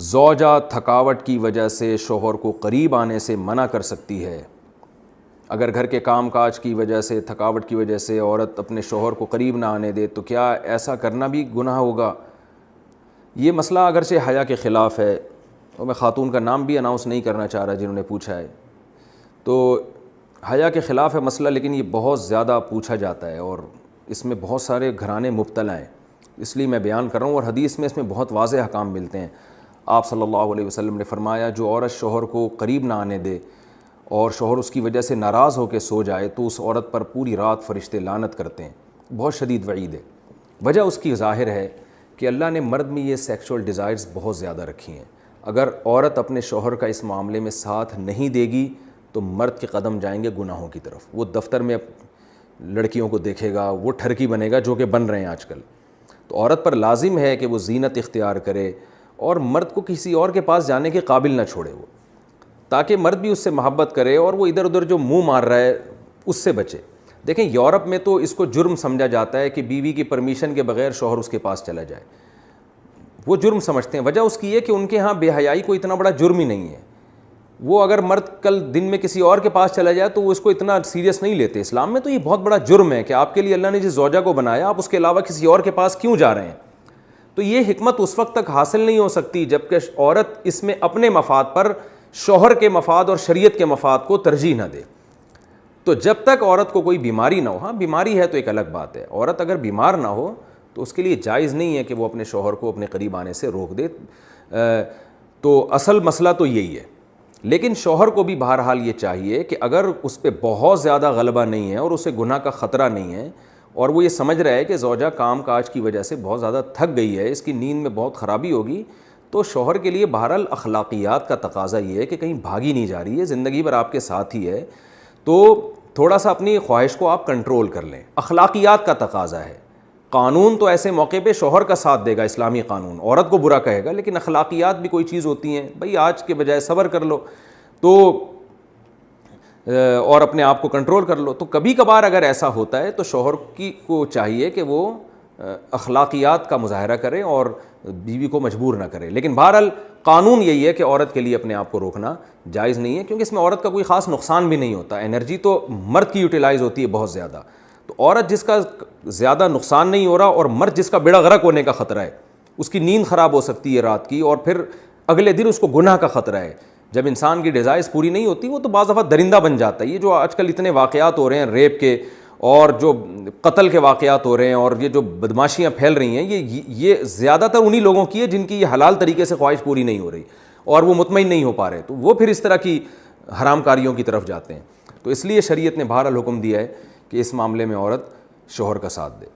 زوجہ تھکاوٹ کی وجہ سے شوہر کو قریب آنے سے منع کر سکتی ہے۔ اگر گھر کے کام کاج کی وجہ سے، تھکاوٹ کی وجہ سے عورت اپنے شوہر کو قریب نہ آنے دے تو کیا ایسا کرنا بھی گناہ ہوگا؟ یہ مسئلہ اگرچہ حیا کے خلاف ہے، اور میں خاتون کا نام بھی اناؤنس نہیں کرنا چاہ رہا جنہوں نے پوچھا ہے، تو حیا کے خلاف ہے مسئلہ، لیکن یہ بہت زیادہ پوچھا جاتا ہے اور اس میں بہت سارے گھرانے مبتلا ہیں، اس لیے میں بیان کر رہا ہوں۔ اور حدیث میں اس میں بہت واضح احکام ملتے ہیں۔ آپ صلی اللہ علیہ وسلم نے فرمایا جو عورت شوہر کو قریب نہ آنے دے اور شوہر اس کی وجہ سے ناراض ہو کے سو جائے تو اس عورت پر پوری رات فرشتے لعنت کرتے ہیں۔ بہت شدید وعید ہے۔ وجہ اس کی ظاہر ہے کہ اللہ نے مرد میں یہ سیکشول ڈیزائرز بہت زیادہ رکھی ہیں۔ اگر عورت اپنے شوہر کا اس معاملے میں ساتھ نہیں دے گی تو مرد کے قدم جائیں گے گناہوں کی طرف۔ وہ دفتر میں لڑکیوں کو دیکھے گا، وہ ٹھرکی بنے گا جو کہ بن رہے ہیں آج کل۔ تو عورت پر لازم ہے کہ وہ زینت اختیار کرے اور مرد کو کسی اور کے پاس جانے کے قابل نہ چھوڑے وہ، تاکہ مرد بھی اس سے محبت کرے اور وہ ادھر ادھر جو منہ مار رہا ہے اس سے بچے۔ دیکھیں یورپ میں تو اس کو جرم سمجھا جاتا ہے کہ بیوی کی پرمیشن کے بغیر شوہر اس کے پاس چلا جائے، وہ جرم سمجھتے ہیں۔ وجہ اس کی ہے کہ ان کے ہاں بے حیائی کو اتنا بڑا جرم ہی نہیں ہے۔ وہ اگر مرد کل دن میں کسی اور کے پاس چلا جائے تو وہ اس کو اتنا سیریس نہیں لیتے۔ اسلام میں تو یہ بہت بڑا جرم ہے کہ آپ کے لیے اللہ نے جس زوجہ کو بنایا آپ اس کے علاوہ کسی اور کے پاس کیوں جا رہے ہیں۔ تو یہ حکمت اس وقت تک حاصل نہیں ہو سکتی جب کہ عورت اس میں اپنے مفاد پر شوہر کے مفاد اور شریعت کے مفاد کو ترجیح نہ دے۔ تو جب تک عورت کو کوئی بیماری نہ ہو، ہاں بیماری ہے تو ایک الگ بات ہے، عورت اگر بیمار نہ ہو تو اس کے لیے جائز نہیں ہے کہ وہ اپنے شوہر کو اپنے قریب آنے سے روک دے۔ تو اصل مسئلہ تو یہی ہے۔ لیکن شوہر کو بھی بہرحال یہ چاہیے کہ اگر اس پہ بہت زیادہ غلبہ نہیں ہے اور اسے گناہ کا خطرہ نہیں ہے اور وہ یہ سمجھ رہا ہے کہ زوجہ کام کاج کی وجہ سے بہت زیادہ تھک گئی ہے، اس کی نیند میں بہت خرابی ہوگی، تو شوہر کے لیے بہرحال اخلاقیات کا تقاضا یہ ہے کہ کہیں بھاگی نہیں جا رہی ہے، زندگی بھر آپ کے ساتھ ہی ہے، تو تھوڑا سا اپنی خواہش کو آپ کنٹرول کر لیں۔ اخلاقیات کا تقاضا ہے۔ قانون تو ایسے موقع پہ شوہر کا ساتھ دے گا، اسلامی قانون عورت کو برا کہے گا، لیکن اخلاقیات بھی کوئی چیز ہوتی ہیں، بھئی آج کے بجائے صبر کر لو تو اور اپنے آپ کو کنٹرول کر لو۔ تو کبھی کبھار اگر ایسا ہوتا ہے تو شوہر کو چاہیے کہ وہ اخلاقیات کا مظاہرہ کرے اور بیوی کو مجبور نہ کرے۔ لیکن بہرحال قانون یہی ہے کہ عورت کے لیے اپنے آپ کو روکنا جائز نہیں ہے، کیونکہ اس میں عورت کا کوئی خاص نقصان بھی نہیں ہوتا، انرجی تو مرد کی یوٹیلائز ہوتی ہے بہت زیادہ۔ تو عورت جس کا زیادہ نقصان نہیں ہو رہا اور مرد جس کا بیڑا غرق ہونے کا خطرہ ہے، اس کی نیند خراب ہو سکتی ہے رات کی اور پھر اگلے دن اس کو گناہ کا خطرہ ہے۔ جب انسان کی ڈیزائرز پوری نہیں ہوتی وہ تو بعض دفعہ درندہ بن جاتا ہے۔ یہ جو آج کل اتنے واقعات ہو رہے ہیں ریپ کے اور جو قتل کے واقعات ہو رہے ہیں اور یہ جو بدماشیاں پھیل رہی ہیں، یہ زیادہ تر انہی لوگوں کی ہے جن کی یہ حلال طریقے سے خواہش پوری نہیں ہو رہی اور وہ مطمئن نہیں ہو پا رہے، تو وہ پھر اس طرح کی حرام کاریوں کی طرف جاتے ہیں۔ تو اس لیے شریعت نے بہرحال حکم دیا ہے کہ اس معاملے میں عورت شوہر کا ساتھ دے۔